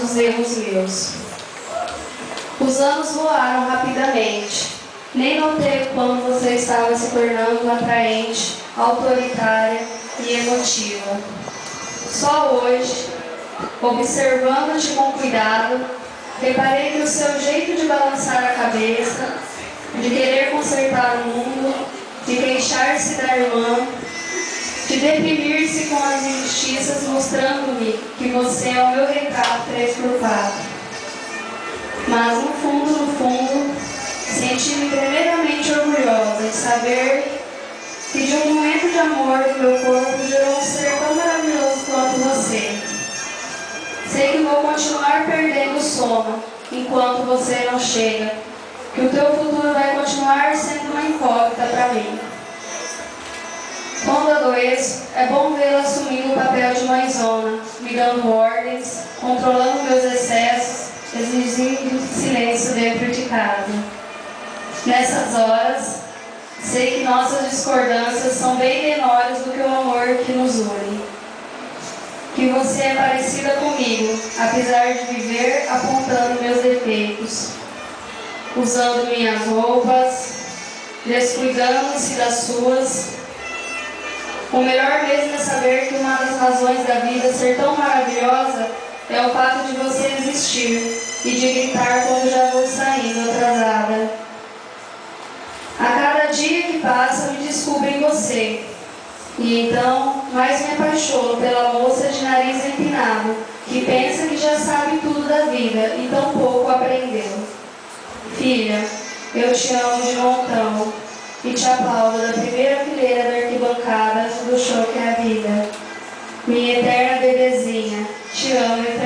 os erros meus. Os anos voaram rapidamente. Nem notei quando você estava se tornando atraente, autoritária e emotiva. Só hoje, observando-te com cuidado, reparei que o seu jeito de balançar a cabeça, de querer consertar o mundo, de queixar-se da irmã, de deprimir-se com as injustiças, mostrando-me que você é o meu retrato 3x4. Mas no fundo, senti-me tremendamente orgulhosa de saber que de um momento de amor do meu corpo gerou um ser tão maravilhoso quanto você. Sei que vou continuar perdendo o sono enquanto você não chega, que o teu futuro vai continuar sendo uma incógnita para mim. Quando adoeço, é bom vê-la assumindo o papel de mãezona, me dando ordens, controlando meus excessos, exigindo silêncio dentro de casa. Nessas horas, sei que nossas discordâncias são bem menores do que o amor que nos une. Que você é parecida comigo, apesar de viver apontando meus defeitos, usando minhas roupas, descuidando-se das suas. O melhor mesmo é saber que uma das razões da vida ser tão maravilhosa é o fato de você existir e de gritar quando já vou saindo atrasada. A cada dia que passa, me descubro em você. E então, mais me apaixono pela moça de nariz empinado, que pensa que já sabe tudo da vida e tão pouco aprendeu. Filha, eu te amo de montão e te aplaudo da primeira fileira da arquibancada do show que é a vida. Minha eterna bebezinha, te amo eternamente.